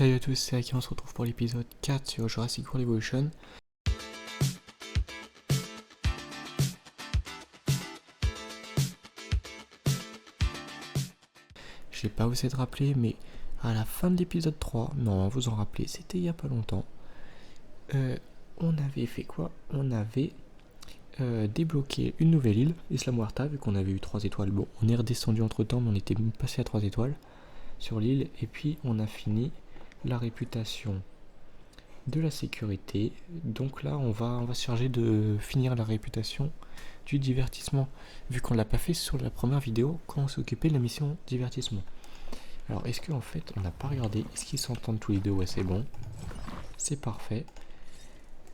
Salut à tous, c'est Aki, on se retrouve pour l'épisode 4 sur Jurassic World Evolution. Je sais pas vous êtes rappelé, mais à la fin de l'épisode 3, non, vous en rappelez, c'était il y a pas longtemps, on avait fait quoi? On avait débloqué une nouvelle île, Isla Muerta, vu qu'on avait eu 3 étoiles. Bon, on est redescendu entre temps, mais on était passé à 3 étoiles sur l'île, et puis on a fini la réputation de la sécurité. Donc là on va se charger de finir la réputation du divertissement, vu qu'on l'a pas fait sur la première vidéo quand on s'est occupé de la mission divertissement. Alors est-ce qu'en fait on n'a pas regardé, est-ce qu'ils s'entendent tous les deux? Ouais, c'est bon, c'est parfait.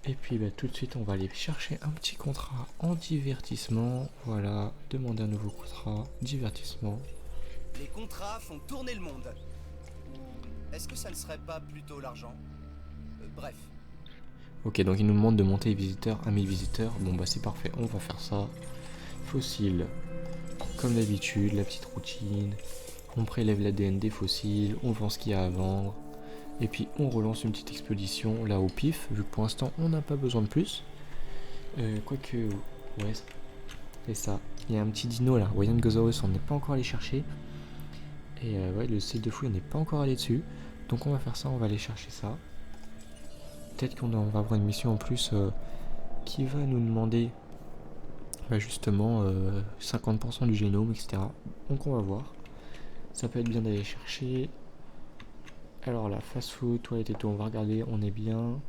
Et puis tout de suite on va aller chercher un petit contrat en divertissement. Voilà, demander un nouveau contrat divertissement. Les contrats font tourner le monde. Est-ce que ça ne serait pas plutôt l'argent? Bref. Ok, donc il nous demande de monter les visiteurs à 1000 visiteurs. Bon bah c'est parfait, on va faire ça. Fossiles, comme d'habitude, la petite routine. On prélève l'ADN des fossiles, on vend ce qu'il y a à vendre. Et puis on relance une petite expédition là au pif, vu que pour l'instant on n'a pas besoin de plus. Quoique, ouais, c'est ça. Il y a un petit dino là, Wyangosaurus, on n'est pas encore allé chercher. Et ouais, le site de fouille, on n'est pas encore allé dessus. Donc on va faire ça, on va aller chercher ça. Peut-être qu'on va avoir une mission en plus qui va nous demander justement 50% du génome, etc. Donc on va voir. Ça peut être bien d'aller chercher. Alors là, fast food, toilette et tout, on va regarder, on est bien.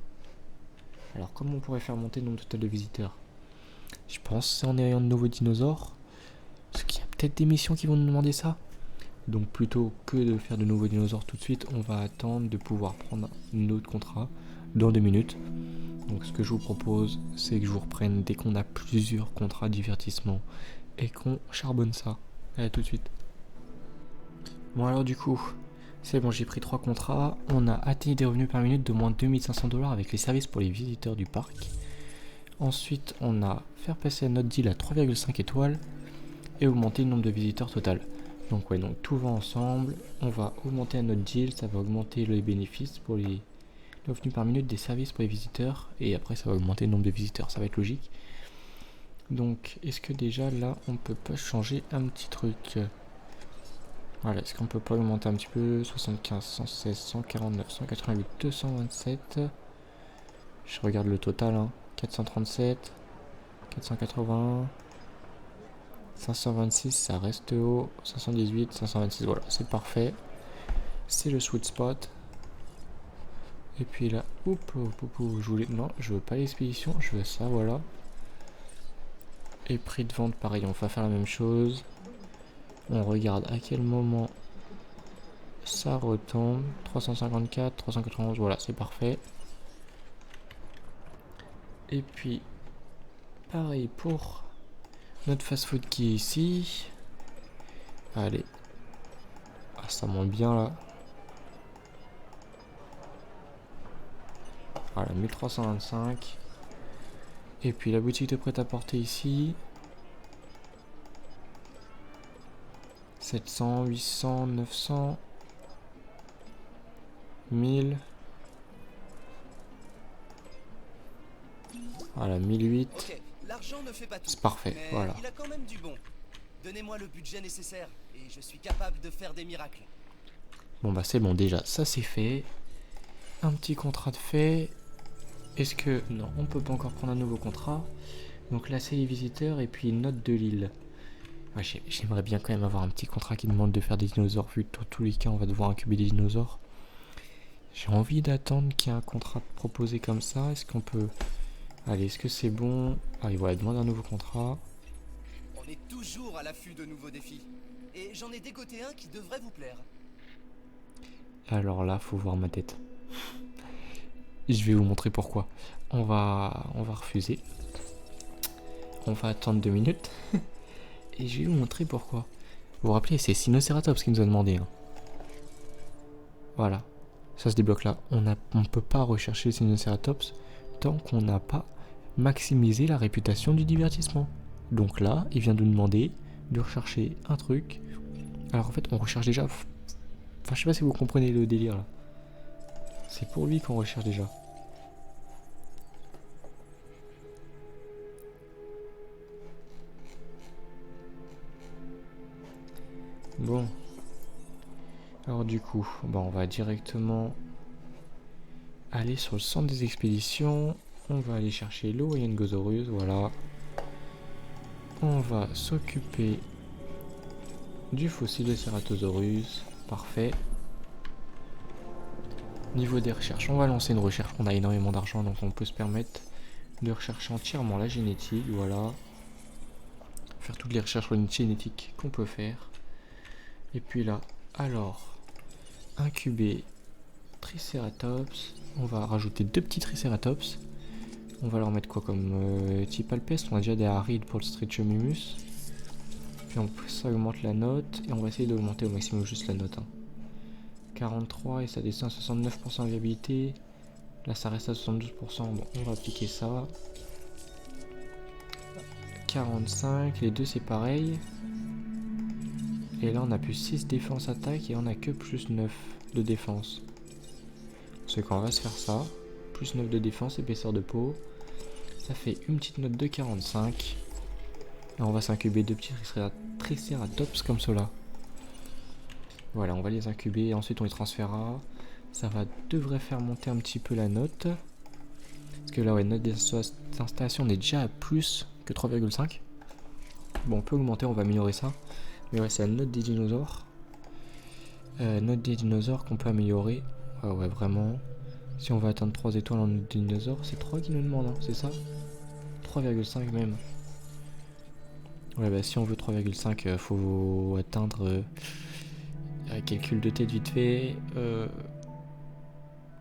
Alors comment on pourrait faire monter le nombre total de visiteurs? Je pense que c'est en ayant de nouveaux dinosaures. Parce qu'il y a peut-être des missions qui vont nous demander ça. Donc plutôt que de faire de nouveaux dinosaures tout de suite, on va attendre de pouvoir prendre un autre contrat dans 2 minutes. Donc ce que je vous propose, c'est que je vous reprenne dès qu'on a plusieurs contrats de divertissement et qu'on charbonne ça. Allez, tout de suite. Bon alors du coup, c'est bon, j'ai pris 3 contrats. On a atteint des revenus par minute de moins de 2500$ avec les services pour les visiteurs du parc. Ensuite, on a faire passer notre deal à 3,5 étoiles et augmenter le nombre de visiteurs total. Donc ouais, donc tout va ensemble. On va augmenter notre deal, ça va augmenter les bénéfices pour les revenus par minute des services pour les visiteurs, et après ça va augmenter le nombre de visiteurs, ça va être logique. Donc est-ce que déjà là on peut pas changer un petit truc? Voilà, est-ce qu'on peut pas augmenter un petit peu? 75, 116, 149, 188, 227. Je regarde le total, hein. 437, 481, 526, ça reste haut, 518, 526, voilà, c'est parfait. C'est le sweet spot. Et puis là, non, je veux pas l'expédition, je veux ça, voilà. Et prix de vente, pareil, on va faire la même chose. On regarde à quel moment ça retombe. 354, 391, voilà, c'est parfait. Et puis, pareil pour notre fast-food qui est ici. Allez. Ah, ça monte bien là. Voilà, 1325. Et puis la boutique de prêt-à-porter ici. 700, 800, 900, 1000. Voilà, 1008. Ok, l'argent ne fait pas tout. C'est parfait, mais voilà. il a quand même du bon. Donnez-moi le budget nécessaire et je suis capable de faire des miracles. Bon bah c'est bon, déjà ça c'est fait. Un petit contrat de fait. Est-ce que... Non, on peut pas encore prendre un nouveau contrat. Donc là c'est les visiteurs et puis note de l'île. Ouais, j'aimerais bien quand même avoir un petit contrat qui demande de faire des dinosaures, vu que dans tous les cas on va devoir incuber des dinosaures. J'ai envie d'attendre qu'il y ait un contrat proposé comme ça. Est-ce qu'on peut... Allez, est-ce que c'est bon? Allez, voilà, demande un nouveau contrat. On est toujours à l'affût de nouveaux défis. Et j'en ai dégoté un qui devrait vous plaire. Alors là, faut voir ma tête. Je vais vous montrer pourquoi. On va refuser. On va attendre 2 minutes. Et je vais vous montrer pourquoi. Vous vous rappelez, c'est Sinoceratops qui nous a demandé. Hein. Voilà. Ça se débloque là. On peut pas rechercher Sinoceratops tant qu'on n'a pas maximisé la réputation du divertissement. Donc là, il vient de nous demander de rechercher un truc. Alors en fait, on recherche déjà... Enfin, je sais pas si vous comprenez le délire là. C'est pour lui qu'on recherche déjà. Bon. Alors du coup, bon, on va directement aller sur le centre des expéditions. On va aller chercher l'Oyengosaurus, voilà. On va s'occuper du fossile de Ceratosaurus. Parfait. Niveau des recherches, on va lancer une recherche. On a énormément d'argent, donc on peut se permettre de rechercher entièrement la génétique, voilà. Faire toutes les recherches génétiques qu'on peut faire. Et puis là, alors, incuber Triceratops. On va rajouter 2 petits Triceratops. On va leur mettre quoi comme type alpestre. On a déjà des arides pour le Stretchomimus. Puis ça augmente la note. Et on va essayer d'augmenter au maximum juste la note. 43 et ça descend à 69% de viabilité. Là ça reste à 72%. Bon, on va appliquer ça. 45, les deux c'est pareil. Et là on a plus 6 défense attaque et on a que plus 9 de défense. C'est qu'on va se faire ça. Plus 9 de défense, épaisseur de peau. Ça fait une petite note de 45. Et on va s'incuber 2 petits Triceratops comme cela. Voilà, on va les incuber et ensuite on les transférera. Ça devrait faire monter un petit peu la note. Parce que là, ouais, note d'installation, on est déjà à plus que 3,5. Bon, on peut augmenter, on va améliorer ça. Mais ouais, c'est la note des dinosaures. Note des dinosaures qu'on peut améliorer. Ouais, vraiment. Si on va atteindre 3 étoiles en note des dinosaures, c'est 3 qui nous demandent, hein, c'est ça? 3,5 même. Ouais, bah si on veut 3,5, faut atteindre... calcul de tête vite fait.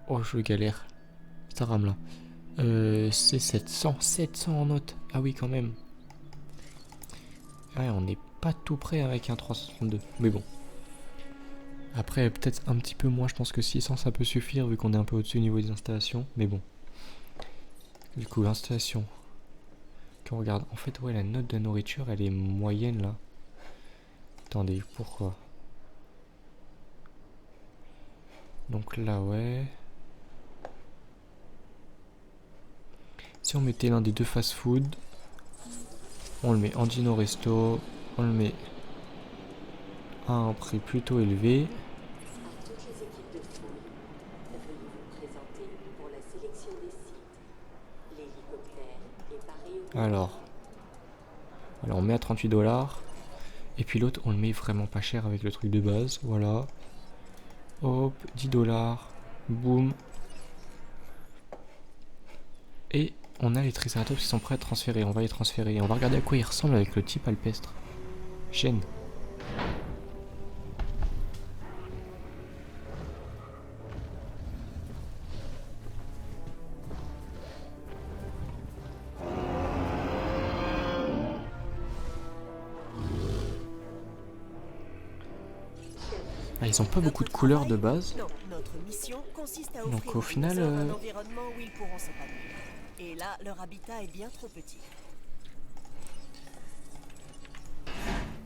Oh, je galère. Ça rame là. C'est 700 en note. Ah oui, quand même. Ouais, on n'est pas tout près avec un 362. Mais bon. Après, peut-être un petit peu moins. Je pense que 600 ça peut suffire vu qu'on est un peu au-dessus au niveau des installations. Mais bon. Du coup, installation. Quand on regarde. En fait, ouais, la note de nourriture, elle est moyenne là. Attendez, pourquoi? Donc là, ouais. Si on mettait l'un des deux fast-food, on le met en Dino Resto, on le met à un prix plutôt élevé. Alors, on met à 38$. Et puis l'autre, on le met vraiment pas cher avec le truc de base. Voilà. Hop, 10$. Boum. Et on a les Triceratops qui sont prêts à transférer. On va les transférer. Et on va regarder à quoi ils ressemblent avec le type alpestre. Chaîne. Ah, ils ont pas beaucoup de couleurs de base. Donc au final... un environnement où ils pourront s'épanouir. Et là, leur habitat est bien trop petit.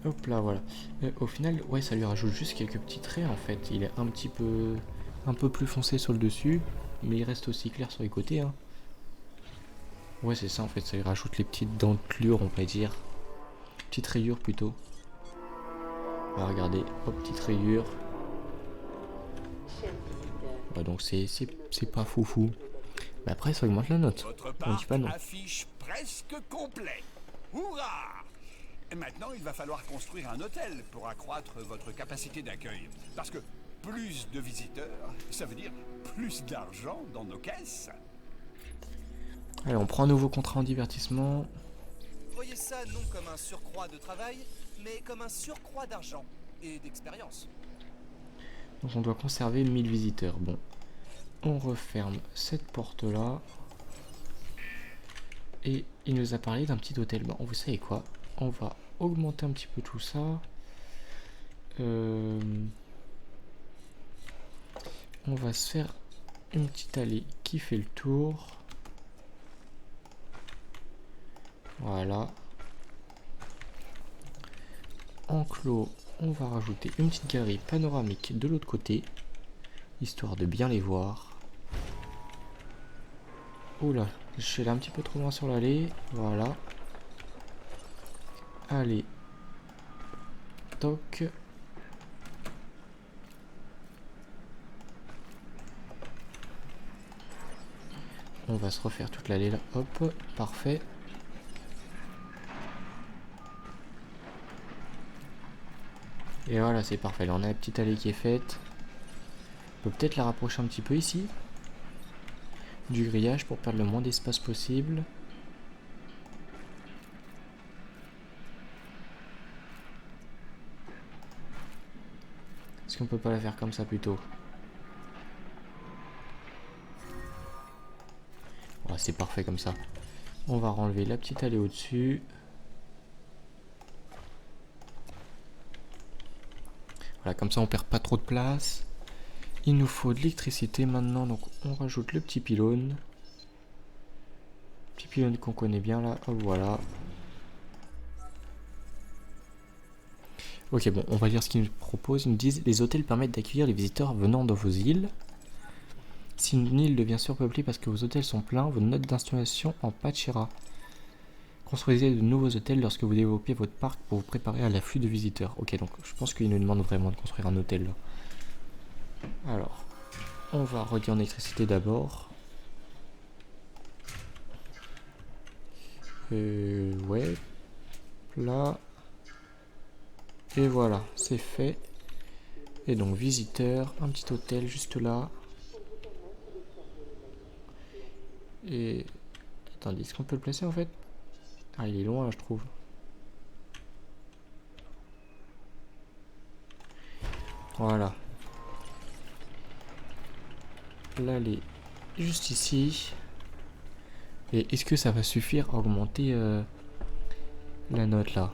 Hop là, voilà. Au final, ouais, ça lui rajoute juste quelques petits traits en fait. Il est un peu plus foncé sur le dessus, mais il reste aussi clair sur les côtés. Hein. Ouais, c'est ça en fait. Ça lui rajoute les petites dentelures, on peut dire. Petites rayures plutôt. On va regarder. Hop, petite rayure. Ouais, donc c'est pas foufou. Mais après, ça augmente la note. Votre On dit pas non. affiche presque complet. Hurrah! Maintenant, il va falloir construire un hôtel pour accroître votre capacité d'accueil. Parce que plus de visiteurs, ça veut dire plus d'argent dans nos caisses. Allez, on prend un nouveau contrat en divertissement. Voyez ça non comme un surcroît de travail, mais comme un surcroît d'argent et d'expérience. Donc on doit conserver 1000 visiteurs. Bon, on referme cette porte là. Et il nous a parlé d'un petit hôtel. Bon, vous savez quoi? On va augmenter un petit peu tout ça. On va se faire une petite allée qui fait le tour. Voilà. Enclos, on va rajouter une petite galerie panoramique de l'autre côté, histoire de bien les voir. Oula, je suis allé un petit peu trop loin sur l'allée. Voilà. Allez. Toc. On va se refaire toute l'allée là. Hop, parfait. Et voilà, c'est parfait. Là, on a la petite allée qui est faite. On peut peut-être la rapprocher un petit peu ici. Du grillage pour perdre le moins d'espace possible. Est-ce qu'on peut pas la faire comme ça plutôt? Oh, c'est parfait comme ça. On va renlever la petite allée au-dessus. Voilà, comme ça on perd pas trop de place. Il nous faut de l'électricité maintenant, donc on rajoute le petit pylône. Petit pylône qu'on connaît bien là, hop voilà. Ok, bon, on va lire ce qu'ils nous proposent. Ils nous disent: les hôtels permettent d'accueillir les visiteurs venant de vos îles. Si une île devient surpeuplée parce que vos hôtels sont pleins, vos notes d'installation en pâtira. Construisez de nouveaux hôtels lorsque vous développez votre parc pour vous préparer à l'afflux de visiteurs. Ok, donc je pense qu'ils nous demandent vraiment de construire un hôtel là. Alors, on va relier en électricité d'abord. Ouais. Là. Et voilà, c'est fait. Et donc, visiteurs, un petit hôtel juste là. Et... attendez, est-ce qu'on peut le placer en fait? Ah, il est loin là, je trouve. Voilà. Là, elle est juste ici. Et est-ce que ça va suffire à augmenter la note là?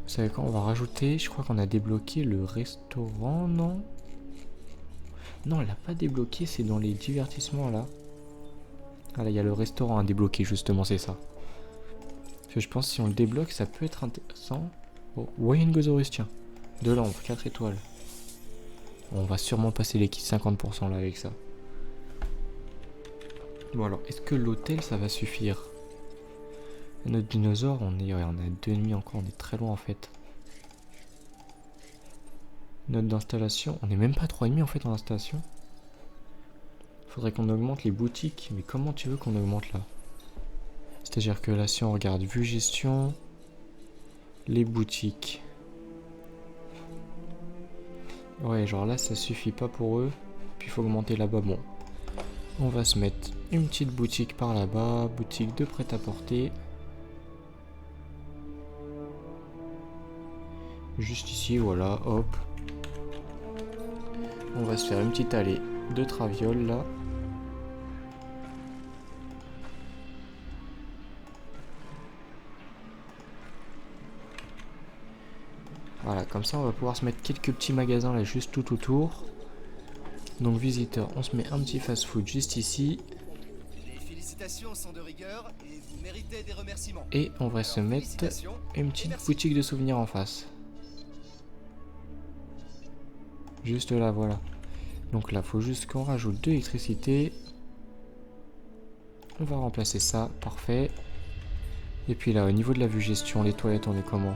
Vous savez quoi, on va rajouter, je crois qu'on a débloqué le restaurant, non? Non, on l'a pas débloqué, c'est dans les divertissements là. Ah là, il y a le restaurant à débloquer justement, c'est ça. Parce que je pense que si on le débloque, ça peut être intéressant. Oh, Wayne Gozaurus, tiens. 2 lampes, 4 étoiles. On va sûrement passer les kits 50% là avec ça. Bon alors, est-ce que l'hôtel ça va suffire? Notre dinosaure, on a 2,5 encore, on est très loin en fait. Note d'installation, on est même pas 3,5 en fait en installation. Faudrait qu'on augmente les boutiques, mais comment tu veux qu'on augmente là? C'est-à-dire que là, si on regarde vue gestion, les boutiques. Ouais, genre là, ça suffit pas pour eux. Puis il faut augmenter là-bas. Bon, on va se mettre une petite boutique par là-bas, boutique de prêt-à-porter. Juste ici, voilà, hop. On va se faire une petite allée de traviole là. Voilà, comme ça on va pouvoir se mettre quelques petits magasins là juste tout autour. Donc visiteurs, on se met un petit fast-food juste ici. Les félicitations sont de rigueur et vous méritez des remerciements. Et on va se mettre Félicitations une et petite merci. boutique de souvenirs en face. Juste là, voilà. Donc là, faut juste qu'on rajoute de l'électricité. On va remplacer ça, parfait. Et puis là, au niveau de la vue gestion, les toilettes, on est comment?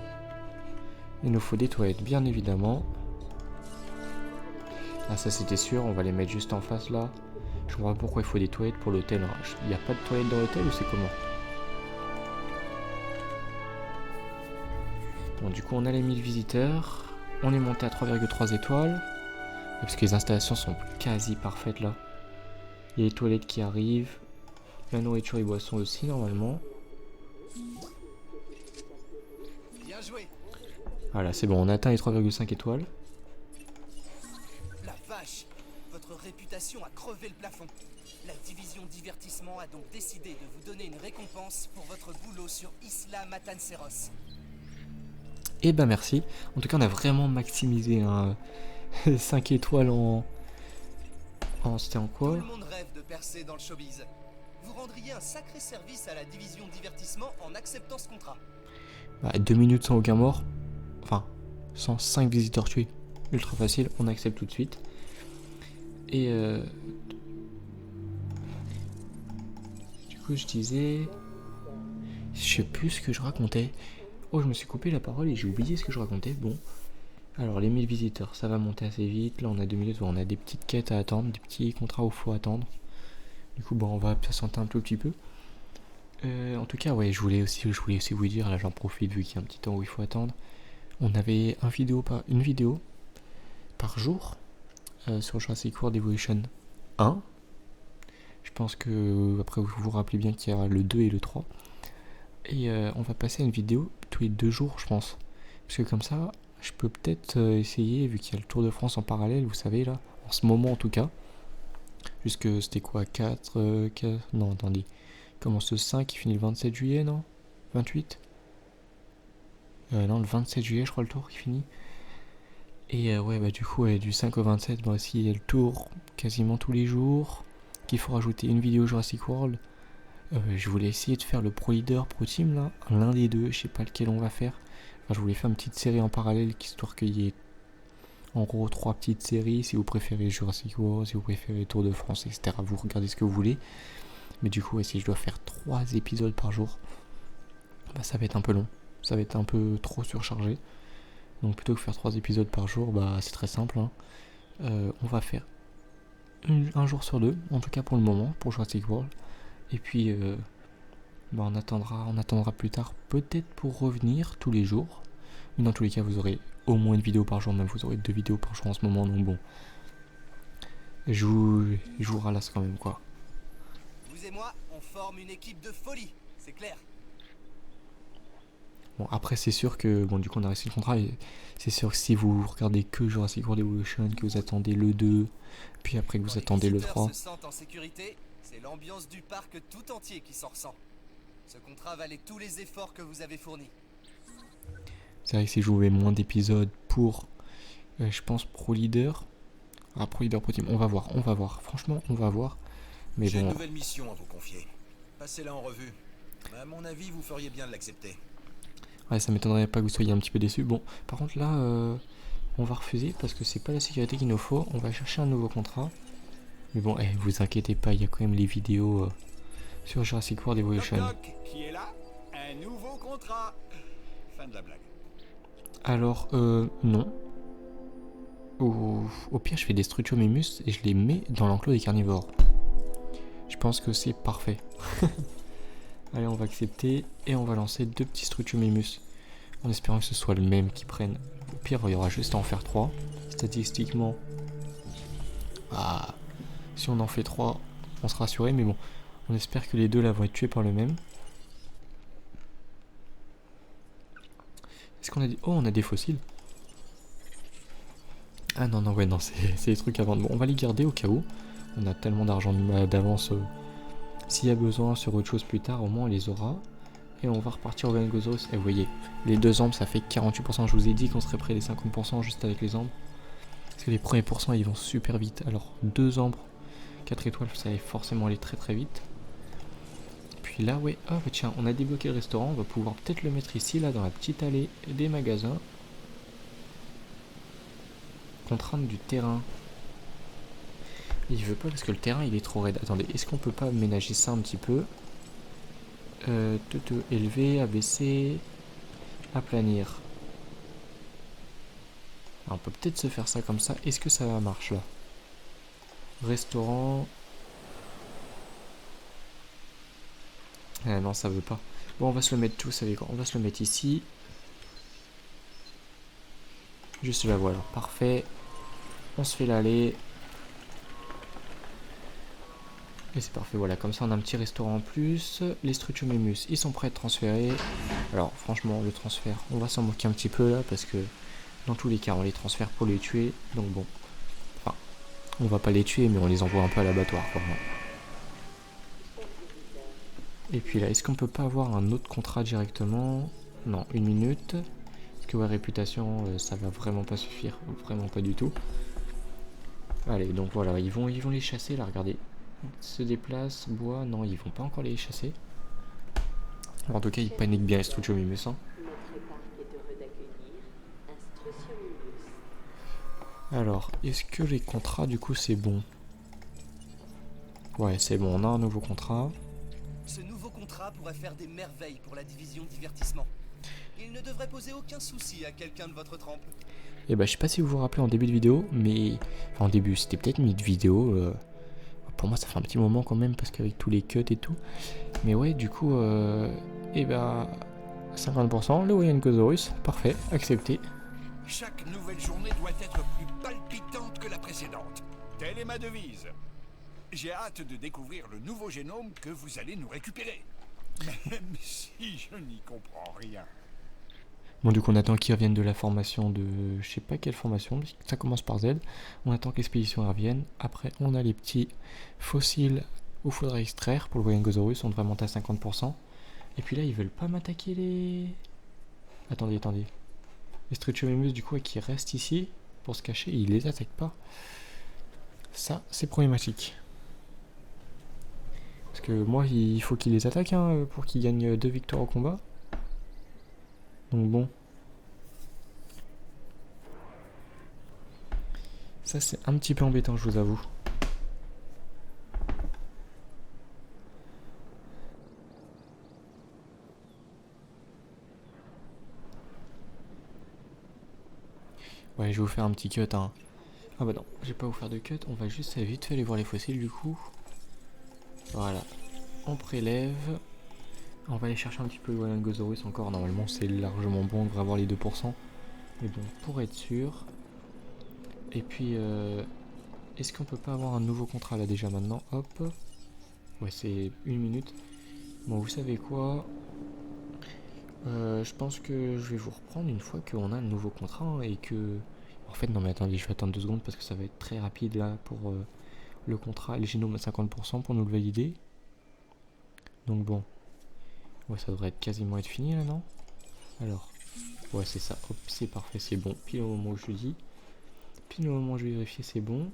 Il nous faut des toilettes, bien évidemment. Ah, ça c'était sûr, on va les mettre juste en face là. Je comprends pas pourquoi il faut des toilettes pour l'hôtel. Hein. Il n'y a pas de toilettes dans l'hôtel ou c'est comment? Bon, du coup, on a les 1000 visiteurs. On est monté à 3,3 étoiles. Parce que les installations sont quasi parfaites là. Il y a les toilettes qui arrivent. La nourriture et boissons aussi, normalement. Bien joué. Voilà, c'est bon, on a atteint les 3,5 étoiles. La vache, votre réputation a crevé le plafond. La division divertissement a donc décidé de vous donner une récompense pour votre boulot sur Isla Matanceros. Eh ben merci. En tout cas, on a vraiment maximisé un 5 étoiles en c'était en Tout quoi? le monde rêve de percer dans le showbiz. Vous rendriez un sacré service à la division divertissement en acceptant ce contrat. Bah, 2 minutes sans aucun mort. Enfin, sans 5 visiteurs tués. Ultra facile, on accepte tout de suite. Et 2 minutes sans aucun mort. Enfin, sans 5 visiteurs tués. Ultra facile, on accepte tout de suite. Et 2 minutes sans aucun mort. Enfin, sans 5 visiteurs tués. Ultra facile, on accepte tout de suite. Et 2 minutes sans aucun mort. Enfin, sans 5 visiteurs tués. Ultra facile, on accepte tout de suite. Et coup, je disais... Je sais plus ce que je racontais. Oh, je me suis coupé la parole et j'ai oublié ce que je racontais. Bon. Alors, les 1000 visiteurs, ça va monter assez vite. Là, on a 2 minutes. On a des petites quêtes à attendre, des petits contrats où il faut attendre. Du coup, bon, on va patienter un tout petit peu. En tout cas, ouais, je voulais aussi vous dire, là, j'en profite vu qu'il y a un petit temps où il faut attendre. On avait une vidéo par jour sur Jurassic World Evolution 1. Je pense que, après, vous vous rappelez bien qu'il y a le 2 et le 3. Et on va passer à une vidéo tous les 2 jours, je pense. Parce que comme ça, je peux peut-être essayer, vu qu'il y a le Tour de France en parallèle, vous savez, là, en ce moment en tout cas. Jusque, c'était quoi, 4, non, attendez. Il commence le 5, il finit le 27 juillet, non 28 non, le 27 juillet, je crois, le tour qui finit. Et ouais, bah du coup, ouais, du 5 au 27, bah aussi, il y a le tour quasiment tous les jours. Qu'il faut rajouter une vidéo Jurassic World. Je voulais essayer de faire le Pro Leader, Pro Team, là. L'un des deux, je sais pas lequel on va faire. Enfin, je voulais faire une petite série en parallèle, histoire qu'il y ait en gros 3 petites séries. Si vous préférez Jurassic World, si vous préférez Tour de France, etc. Vous regardez ce que vous voulez. Mais du coup, ouais, si je dois faire 3 épisodes par jour, bah ça va être un peu long. Ça va être un peu trop surchargé. Donc plutôt que faire 3 épisodes par jour, bah c'est très simple. Hein. On va faire un jour sur 2, en tout cas pour le moment, pour Jurassic World. Et puis, bah on attendra plus tard, peut-être pour revenir tous les jours. Mais dans tous les cas, vous aurez au moins une vidéo par jour, même vous aurez 2 vidéos par jour en ce moment. Donc bon, je vous ralasse quand même, quoi. Vous et moi, on forme une équipe de folie, c'est clair. Bon, après, c'est sûr que, bon, du coup, on a réussi le contrat. Et c'est sûr que si vous regardez que Jurassic World Evolution, que vous attendez le 2, puis après que vous attendez le 3. Se sentent en sécurité, c'est l'ambiance du parc tout entier qui s'en ressent. Ce contrat valait tous les efforts que vous avez fournis. C'est vrai que si je jouais moins d'épisodes pour, je pense, Pro Leader. Ah, Pro Leader, Pro Team, on va voir. Franchement, on va voir. Mais J'ai bon. une nouvelle mission à vous confier. Passez-la en revue. À mon avis, vous feriez bien de l'accepter. Ouais, ça m'étonnerait pas que vous soyez un petit peu déçus. Bon, par contre là, on va refuser parce que c'est pas la sécurité qu'il nous faut. On va chercher un nouveau contrat. Mais bon, vous inquiétez pas, il y a quand même les vidéos sur Jurassic World Evolution. Knock, knock, qui est là? Un nouveau contrat. Fin de la blague. Alors, non. Au pire, je fais des Struthiomimus et je les mets dans l'enclos des carnivores. Je pense que c'est parfait. Allez, on va accepter et on va lancer 2 petits Struthiomimus. En espérant que ce soit le même qui prenne. Au pire, il y aura juste à en faire 3. Statistiquement, si on en fait 3, on sera assuré. Mais bon, on espère que les 2 là vont être tués par le même. Est-ce qu'on a des... Oh, on a des fossiles. Ah non, c'est des trucs à vendre. Bon, on va les garder au cas où. On a tellement d'argent d'avance. S'il y a besoin sur autre chose plus tard, au moins on les aura. Et on va repartir au Gangosaurus. Et vous voyez, les 2 ambres, ça fait 48%. Je vous ai dit qu'on serait près des 50% juste avec les ambres. Parce que les premiers pourcents, ils vont super vite. Alors, 2 ambres, 4 étoiles, ça va forcément aller très très vite. Puis là, ouais, bah tiens, on a débloqué le restaurant. On va pouvoir peut-être le mettre ici, là, dans la petite allée des magasins. Contrainte du terrain. Il veut pas parce que le terrain il est trop raide. Attendez, est-ce qu'on peut pas ménager ça un petit peu? Élever, abaisser, aplanir. Alors, on peut peut-être se faire ça comme ça. Est-ce que ça marche là? Restaurant. Ah non, ça veut pas. Bon, on va se le mettre tous avec. On va se le mettre ici. Juste là, voilà. Parfait. On se fait l'aller. Et c'est parfait, voilà, comme ça on a un petit restaurant en plus. Les Struthiomimus, ils sont prêts à être transférés. Alors franchement, le transfert, on va s'en moquer un petit peu là, parce que dans tous les cas, on les transfère pour les tuer. Donc bon, enfin, on va pas les tuer, mais on les envoie un peu à l'abattoir, quoi. Et puis là, est-ce qu'on peut pas avoir un autre contrat directement? Non, 1 minute. Parce que ouais, réputation, ça va vraiment pas suffire, vraiment pas du tout. Allez, donc voilà, ils vont les chasser là, regardez. Se déplace, bois, non, ils vont pas encore les chasser. En tout cas, ils paniquent bien les Struthiomimus. Alors, est-ce que les contrats, du coup, c'est bon? Ouais, c'est bon, on a un nouveau contrat. Ce contrat pourrait faire des merveilles pour la division divertissement. Il ne devrait poser aucun souci à quelqu'un de votre trempe. Et bah je sais pas si vous vous rappelez en début de vidéo, mais... Enfin en début, c'était peut-être mid-vidéo. Pour moi ça fait un petit moment quand même, parce qu'avec tous les cuts et tout. Mais ouais, du coup, et bah... 50%, le Wayne-Gosaurus, parfait, accepté. Chaque nouvelle journée doit être plus palpitante que la précédente. Telle est ma devise. J'ai hâte de découvrir le nouveau génome que vous allez nous récupérer. Même si je n'y comprends rien. Bon, du coup, on attend qu'ils reviennent de la formation de... Je sais pas quelle formation, ça commence par Z. On attend que l'expédition revienne. Après, on a les petits fossiles où il faudra extraire. Pour le Wayne-Gosaurus, on devrait monter à 50%. Et puis là, ils veulent pas m'attaquer les... Attendez. Les Stretchomimus, du coup, qui restent ici pour se cacher, ils les attaquent pas. Ça, c'est problématique. Parce que moi, il faut qu'ils les attaquent hein, pour qu'ils gagnent 2 victoires au combat. Donc bon. Ça, c'est un petit peu embêtant, je vous avoue. Ouais, je vais vous faire un petit cut. Hein. Ah bah non, je vais pas vous faire de cut. On va juste vite fait aller voir les fossiles du coup. Voilà. On prélève. On va aller chercher un petit peu le Wayne-Gosaurus encore. Normalement, c'est largement bon. On devrait avoir les 2%. Mais bon, pour être sûr. Et puis, est-ce qu'on peut pas avoir un nouveau contrat là déjà maintenant? Hop. Ouais, c'est 1 minute. Bon, vous savez quoi? Je pense que je vais vous reprendre une fois qu'on a un nouveau contrat hein, et que... En fait, non mais attendez, je vais attendre 2 secondes parce que ça va être très rapide là pour le contrat. Les génomes à 50% pour nous le valider. Donc bon. Ouais, ça devrait quasiment être fini là, non? Alors. Ouais, c'est ça. Hop, c'est parfait, c'est bon. Pile au moment où je dis. Pile au moment où je vais vérifier, c'est bon.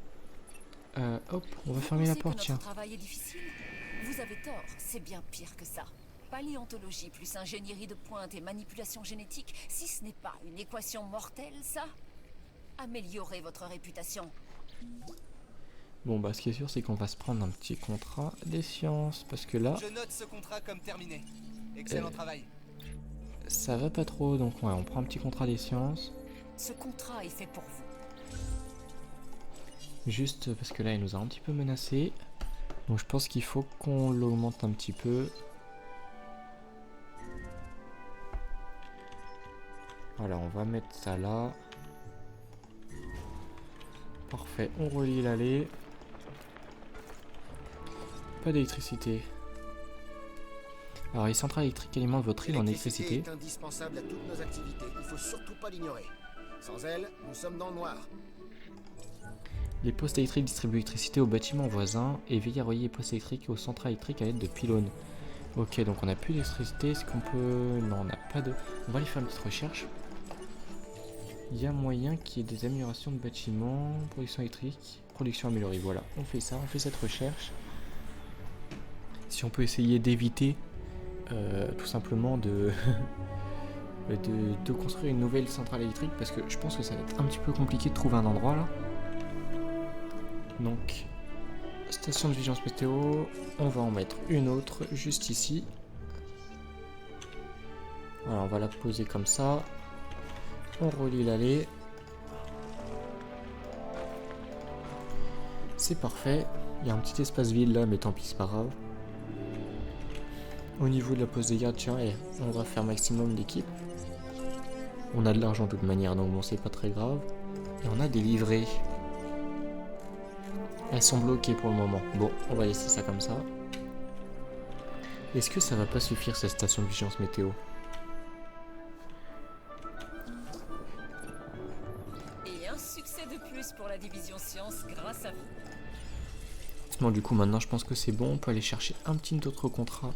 Hop, on va fermer la porte, tiens. Notre travail est difficile? Vous avez tort, c'est bien pire que ça. Paléontologie plus ingénierie de pointe et manipulation génétique, si ce n'est pas une équation mortelle, ça? Améliorez votre réputation. Bon bah ce qui est sûr c'est qu'on va se prendre un petit contrat des sciences parce que là Je note ce contrat comme terminé. Excellent travail. ça va pas trop donc ouais on prend un petit contrat des sciences. Ce contrat est fait pour vous. Juste parce que là il nous a un petit peu menacé. Donc je pense qu'il faut qu'on l'augmente un petit peu. Voilà on va mettre ça là. Parfait, on relie l'allée. Pas d'électricité. Alors les centrales électriques alimentent votre île en électricité. L'électricité est indispensable à toutes nos activités. Il faut surtout pas l'ignorer. Sans elle, nous sommes dans le noir. Les postes électriques distribuent l'électricité aux bâtiments voisins et veillent à relier les postes électriques aux centrales électriques à l'aide de pylônes. Ok, donc on n'a plus d'électricité. Est-ce qu'on peut... Non, on n'a pas de... On va aller faire une petite recherche. Il y a moyen qu'il y ait des améliorations de bâtiments, production électrique, production améliorée. Voilà, on fait ça, on fait cette recherche. Si on peut essayer d'éviter tout simplement de construire une nouvelle centrale électrique, parce que je pense que ça va être un petit peu compliqué de trouver un endroit là. Donc, station de vigilance météo, on va en mettre une autre juste ici. Voilà, on va la poser comme ça. On relie l'allée. C'est parfait. Il y a un petit espace vide là, mais tant pis, c'est pas grave. Au niveau de la poste des gardes, tiens, on va faire maximum d'équipe. On a de l'argent de toute manière, donc bon, c'est pas très grave. Et on a des livrets. Elles sont bloquées pour le moment. Bon, on va laisser ça comme ça. Est-ce que ça va pas suffire cette station de vigilance météo? Et un succès de plus pour la division sciences grâce à vous. Bon, du coup, maintenant, je pense que c'est bon. On peut aller chercher un petit autre contrat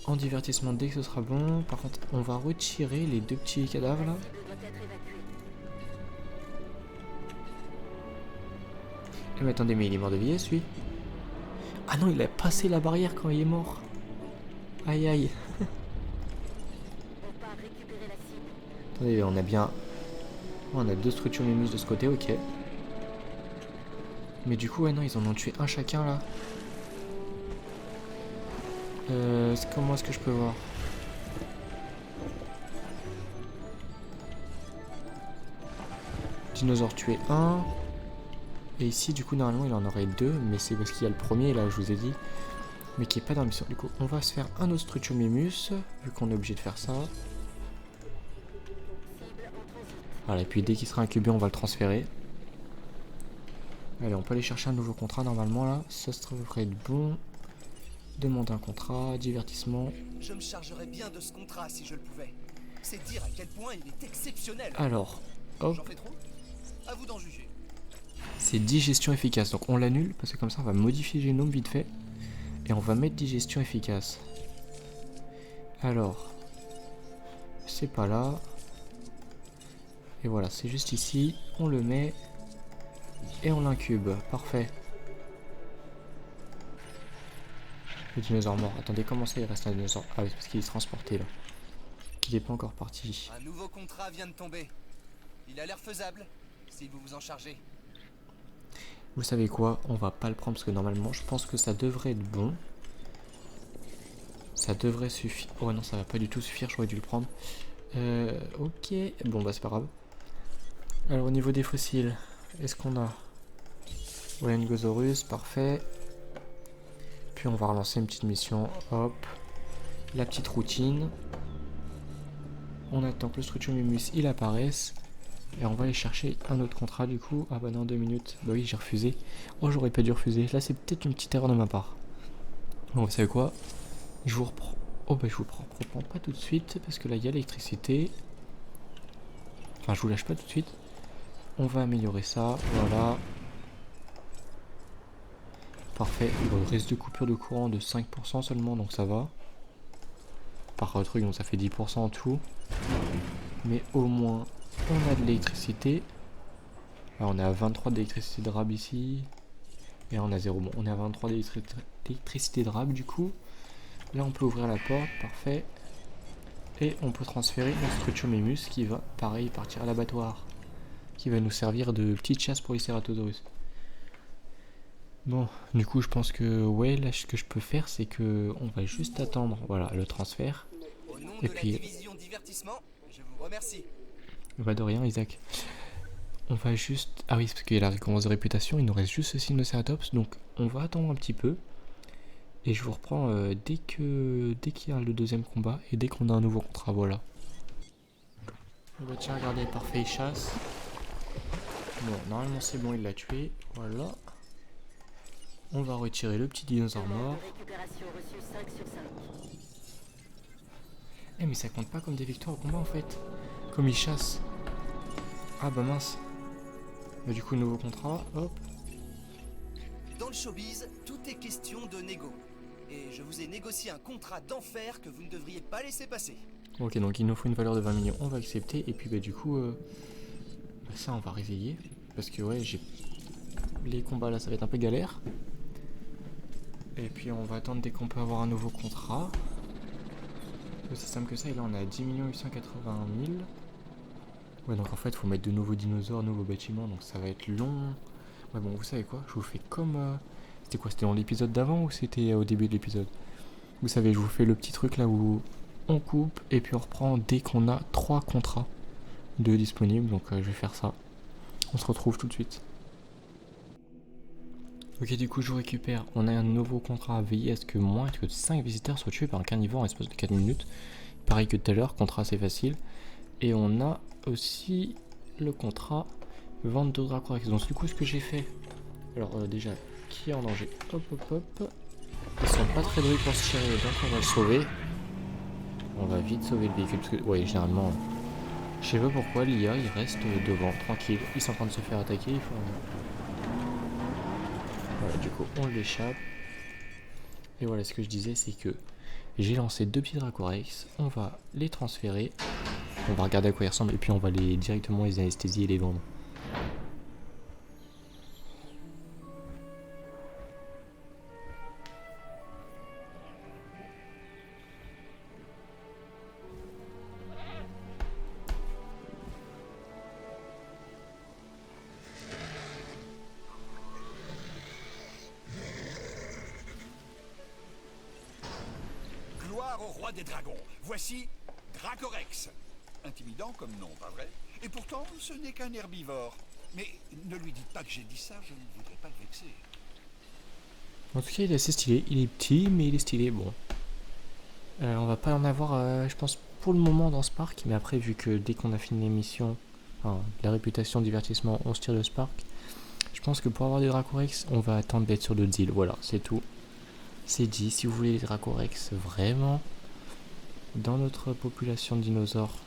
en divertissement dès que ce sera bon. Par contre, on va retirer les 2 petits cadavres là. Mais attendez, mais il est mort de vieillesse lui? Ah non, il a passé la barrière quand il est mort. Aïe aïe. Attendez, on a bien... On a 2 Stretchomimus de ce côté, ok. Mais du coup, ouais non, ils en ont tué un chacun là. Comment est-ce que je peux voir? Dinosaure tué 1. Et ici, du coup, normalement, il en aurait 2. Mais c'est parce qu'il y a le premier, là, je vous ai dit. Mais qui est pas dans la mission. Du coup, on va se faire un Ostruciomimus. Vu qu'on est obligé de faire ça. Voilà, et puis dès qu'il sera incubé, on va le transférer. Allez, on peut aller chercher un nouveau contrat normalement là. Ça se devrait être bon. Demande un contrat, divertissement. Je me chargerais bien de ce contrat si je le pouvais. C'est dire à quel point il est exceptionnel. Alors, hop, J'en fais trop? À vous d'en juger. c'est digestion efficace. Donc on l'annule parce que comme ça on va modifier le génome vite fait. Et on va mettre digestion efficace. Alors, c'est pas là. Et voilà, c'est juste ici. On le met. Et on l'incube. Parfait. Le dinosaure mort. Attendez, comment ça il reste un dinosaure? Ah oui, c'est parce qu'il est transporté là. Qu'il n'est pas encore parti. Un nouveau contrat vient de tomber. Il a l'air faisable, si vous vous en chargez. Vous savez quoi? On va pas le prendre parce que normalement je pense que ça devrait être bon. Ça devrait suffire. Oh non, ça va pas du tout suffire, j'aurais dû le prendre. Ok, bon bah c'est pas grave. Alors au niveau des fossiles, est-ce qu'on a Olengosaurus, parfait. Puis on va relancer une petite mission, hop. La petite routine. On attend que le Struthiomimus il apparaisse. Et on va aller chercher un autre contrat du coup. Ah bah non, 2 minutes. Bah oui, j'ai refusé. Oh, j'aurais pas dû refuser. Là, c'est peut-être une petite erreur de ma part. Bon, vous savez quoi? Je vous reprends. Oh bah je vous reprends pas tout de suite. Parce que là, il y a l'électricité. Enfin, je vous lâche pas tout de suite. On va améliorer ça. Voilà. Parfait. Bon, il risque de coupure de courant de 5% seulement. Donc ça va. Par truc, donc ça fait 10% en tout. Mais au moins... on a de l'électricité. Alors on est à 23 d'électricité de rab ici. Et là on a 0. Bon, on est à 23 d'électricité de rab du coup. Là on peut ouvrir la porte, parfait. Et on peut transférer notre Struthiomimus qui va, pareil, partir à l'abattoir. Qui va nous servir de petite chasse pour les Ceratosaurus. Bon, du coup je pense que, ouais, là ce que je peux faire c'est que on va juste attendre, voilà, le transfert. Au nom Et de puis... la division divertissement, je vous remercie. Bah de rien, Isaac. On va juste... Ah oui, c'est parce qu'il y a la récompense de réputation, il nous reste juste ce Sinnoceratops, donc on va attendre un petit peu. Et je vous reprends dès qu'il y a le deuxième combat et dès qu'on a un nouveau contrat, voilà. Bah tiens, regardez, parfait, il chasse. Bon, normalement c'est bon, il l'a tué, voilà. On va retirer le petit dinosaure mort. Eh mais ça compte pas comme des victoires au combat en fait. Comme il chasse. Ah bah mince. Bah du coup nouveau contrat, hop. Dans le showbiz, tout est question de négo. Et je vous ai négocié un contrat d'enfer que vous ne devriez pas laisser passer. Ok, donc il nous faut une valeur de 20 millions, on va accepter. Et puis bah du coup, bah, ça on va réveiller. Parce que ouais, j'ai... les combats là ça va être un peu galère. Et puis on va attendre dès qu'on peut avoir un nouveau contrat. C'est simple que ça, et là on est à 10 880 000. Ouais, donc en fait, faut mettre de nouveaux dinosaures, nouveaux bâtiments, donc ça va être long. Ouais, bon, vous savez quoi? Je vous fais comme... C'était quoi? C'était dans l'épisode d'avant ou c'était au début de l'épisode? Vous savez, je vous fais le petit truc là où on coupe et puis on reprend dès qu'on a 3 contrats de disponibles. Donc je vais faire ça. On se retrouve tout de suite. Ok, du coup, je vous récupère. On a un nouveau contrat à veiller à ce que moins que 5 visiteurs soient tués par un carnivore en espace de 4 minutes. Pareil que tout à l'heure, contrat assez facile. Et on a aussi le contrat vente de Dracorax. Donc du coup, ce que j'ai fait, alors déjà, qui est en danger? Hop hop hop. Ils sont pas très doués pour se tirer, donc on va le sauver. On va vite sauver le véhicule parce que, ouais, généralement, je sais pas pourquoi l'IA il reste devant, tranquille. Ils sont en train de se faire attaquer, il faut... Voilà, du coup, on l'échappe. Et voilà, ce que je disais, c'est que j'ai lancé 2 petits Dracorex. On va les transférer. On va regarder à quoi ils ressemblent et puis on va les directement les anesthésier et les vendre. gloire au roi des dragons. Voici Dracorex. Intimidant comme nom, pas vrai? Et pourtant, ce n'est qu'un herbivore. Mais ne lui dites pas que j'ai dit ça, je ne voudrais pas le vexer. En tout cas, il est assez stylé. Il est petit, mais il est stylé. Bon. On va pas en avoir, je pense, pour le moment dans ce parc. Mais après, vu que dès qu'on a fini l'émission, enfin, la réputation, divertissement, on se tire de ce parc. Je pense que pour avoir des Dracorex, on va attendre d'être sur d'autres îles. Voilà, c'est tout. C'est dit. Si vous voulez des Dracorex vraiment dans notre population de dinosaures,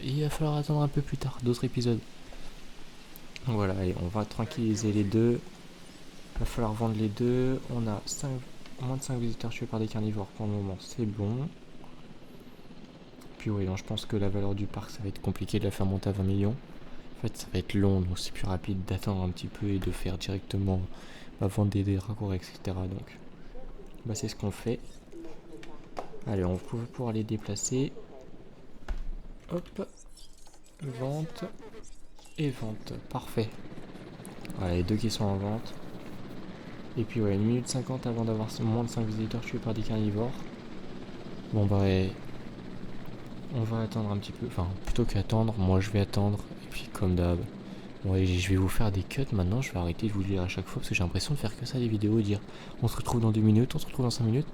il va falloir attendre un peu plus tard, d'autres épisodes. Donc voilà, allez, on va tranquilliser les deux. Il va falloir vendre les deux. On a moins de 5 visiteurs tués par des carnivores pour le moment, c'est bon. Puis oui, non, je pense que la valeur du parc, ça va être compliqué de la faire monter à 20 millions. En fait, ça va être long, donc c'est plus rapide d'attendre un petit peu et de faire directement vendre des Dracorex, etc. Donc, bah, c'est ce qu'on fait. Allez, on va pouvoir les déplacer. Hop, vente et vente, parfait. Voilà, les deux qui sont en vente. Et puis ouais, 1 minute 50 avant d'avoir moins de 5 visiteurs tués par des carnivores. Bon bah ouais, on va attendre un petit peu, enfin plutôt qu'attendre, moi je vais attendre. Et puis comme d'hab, ouais, je vais vous faire des cuts maintenant, je vais arrêter de vous le dire à chaque fois parce que j'ai l'impression de faire que ça des vidéos et dire on se retrouve dans 2 minutes, on se retrouve dans 5 minutes.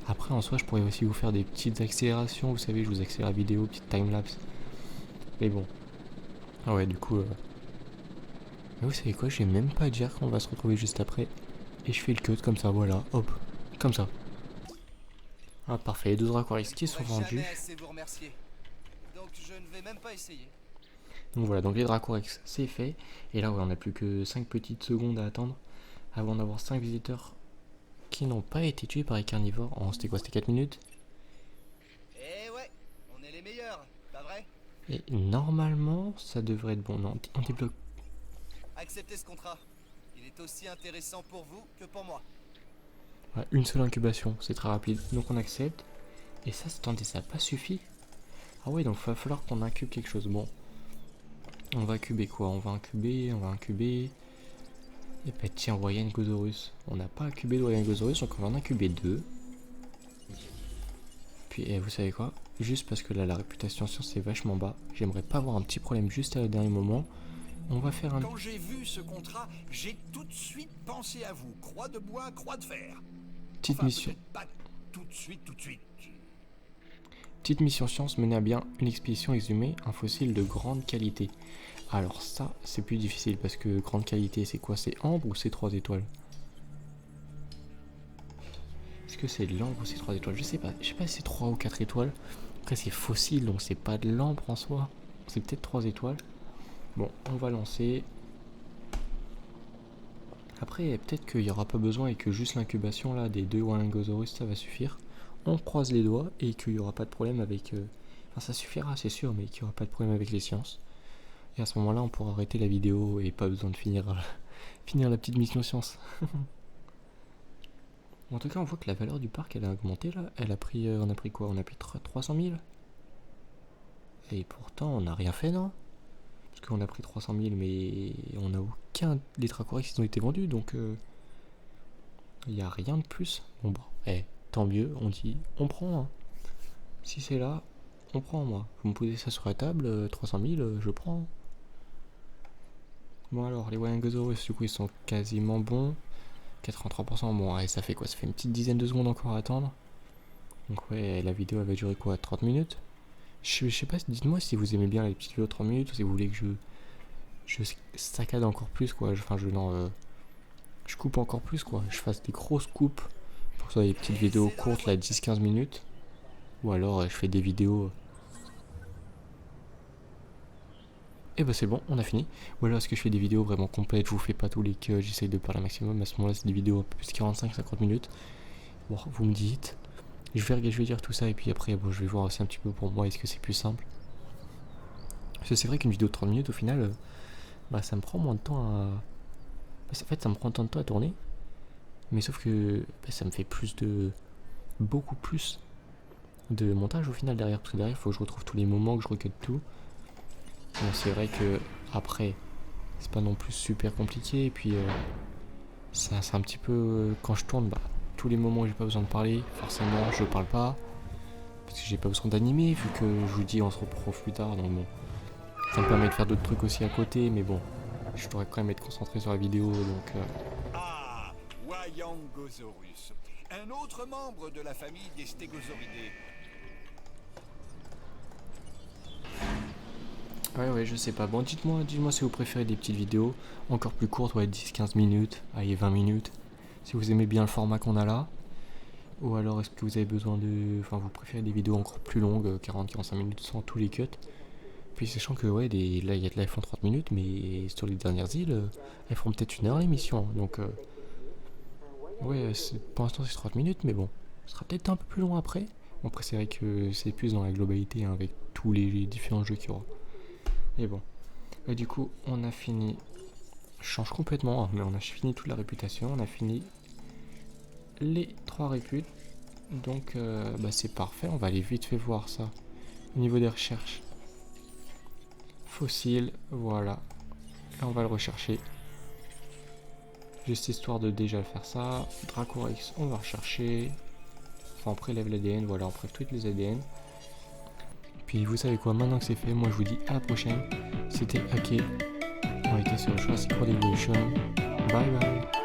Après en soi je pourrais aussi vous faire des petites accélérations, vous savez, je vous accélère la vidéo, petite timelapse. Mais bon. Ah ouais, du coup mais vous savez quoi, je vais même pas dire qu'on va se retrouver juste après. Et je fais le cut comme ça, voilà, hop, comme ça. Ah parfait, les 2 Dracorex qui sont vendus. Jamais assez vous remercier. Donc je ne vais même pas essayer. Donc voilà, donc les Dracorex c'est fait. Et là ouais, on a plus que 5 petites secondes à attendre avant d'avoir 5 visiteurs qui n'ont pas été tués par les carnivores. Oh, c'était quoi, c'était 4 minutes? Eh ouais, on est les meilleurs, pas vrai? Et normalement ça devrait être bon. Non, on débloque. Acceptez ce contrat. Il est aussi intéressant pour vous que pour moi. Ouais, une seule incubation, c'est très rapide. Donc on accepte. Et ça, attendez, ça n'a pas suffi. Ah ouais, donc il va falloir qu'on incube quelque chose. Bon. On va incuber quoi? On va incuber. Et bah tiens, Wayangossaurus. On n'a pas incubé de Wayangossaurus, donc on va en incuber 2. Puis vous savez quoi? Juste parce que là la réputation science est vachement bas, j'aimerais pas avoir un petit problème juste à le dernier moment. On va faire un... Quand j'ai vu ce contrat, j'ai tout de suite pensé à vous. Croix de bois, croix de fer. Petite Enfin, mission. peut-être pas tout de suite. Petite mission science menée à bien, une expédition exhumée, un fossile de grande qualité. Alors ça, c'est plus difficile parce que grande qualité, c'est quoi? C'est ambre ou c'est 3 étoiles? Est-ce que c'est de l'ambre ou c'est 3 étoiles? Je sais pas si c'est 3 ou 4 étoiles. Après c'est fossile, donc c'est pas de l'ambre en soi. C'est peut-être 3 étoiles. Bon, on va lancer. Après, peut-être qu'il n'y aura pas besoin et que juste l'incubation là des 2 Wayangossaurus, ça va suffire. On croise les doigts et qu'il n'y aura pas de problème avec... Enfin, ça suffira, c'est sûr, mais qu'il n'y aura pas de problème avec les sciences. Et à ce moment-là, on pourra arrêter la vidéo et pas besoin de finir la petite mission science. En tout cas, on voit que la valeur du parc, elle a augmenté là. On a pris quoi? On a pris 300 000. Et pourtant, on n'a rien fait, non? Parce qu'on a pris 300 000, mais on n'a aucun des Dracorex qui ont été vendus, donc il n'y a rien de plus. Bon bah, tant mieux, on dit, on prend. Hein. Si c'est là, on prend, moi. Vous me posez ça sur la table, 300 000, je prends. Bon alors, les Wayangossaurus, du coup, ils sont quasiment bons. 83%, bon, ouais, ça fait quoi? Ça fait une petite dizaine de secondes encore à attendre. Donc ouais, la vidéo, elle va durer quoi? 30 minutes? Je sais pas, dites-moi si vous aimez bien les petites vidéos de 30 minutes ou si vous voulez que je saccade encore plus, quoi. Je coupe encore plus, quoi. Je fasse des grosses coupes pour ça, des petites vidéos courtes, là, 10-15 minutes. Ou alors, je fais des vidéos... Et bah c'est bon, on a fini. Ou alors est-ce que je fais des vidéos vraiment complètes, je vous fais pas tous les cuts, j'essaye de parler un maximum. À ce moment-là, c'est des vidéos un peu plus de 45-50 minutes. Bon, vous me dites. Je vais dire tout ça et puis après, bon, je vais voir aussi un petit peu pour moi, est-ce que c'est plus simple. Parce que c'est vrai qu'une vidéo de 30 minutes, au final, bah ça me prend moins de temps à... En fait, ça me prend tant de temps à tourner. Mais sauf que ça me fait beaucoup plus de montage au final derrière. Parce que derrière, il faut que je retrouve tous les moments, que je recute tout. Bon, c'est vrai que après, c'est pas non plus super compliqué. Et puis, c'est un petit peu... quand je tourne, bah, tous les moments où j'ai pas besoin de parler, forcément, je parle pas. parce que j'ai pas besoin d'animer vu que je vous dis on se reprend plus tard, donc bon. Ça me permet de faire d'autres trucs aussi à côté, mais bon, je devrais quand même être concentré sur la vidéo, donc... Ah, Wyangosaurus, un autre membre de la famille des Stégosauridae. Ouais, je sais pas. Bon, dites-moi si vous préférez des petites vidéos encore plus courtes, ouais, 10-15 minutes, allez, 20 minutes. Si vous aimez bien le format qu'on a là. Ou alors est-ce que vous avez besoin de... Enfin, vous préférez des vidéos encore plus longues, 40-45 minutes sans tous les cuts. Puis sachant que, ouais, là, elles font 30 minutes, mais sur les dernières îles, elles feront peut-être 1 heure l'émission. Donc, ouais, pour l'instant c'est 30 minutes, mais bon, ce sera peut-être un peu plus long après. Bon, après, c'est vrai que c'est plus dans la globalité, hein, avec tous les différents jeux qu'il y aura. Et bon, et du coup on a fini, je change complètement, hein, mais on a fini toute la réputation, on a fini les 3 réputes, donc bah, c'est parfait, on va aller vite fait voir ça. Au niveau des recherches, fossiles, voilà, et on va le rechercher, juste histoire de déjà faire ça. Dracorex, on va rechercher, enfin on prélève l'ADN, voilà, on prélève toutes les ADN. Puis vous savez quoi, maintenant que c'est fait, moi je vous dis à la prochaine. C'était Ake. On était sur Jurassic World Evolution. Bye bye.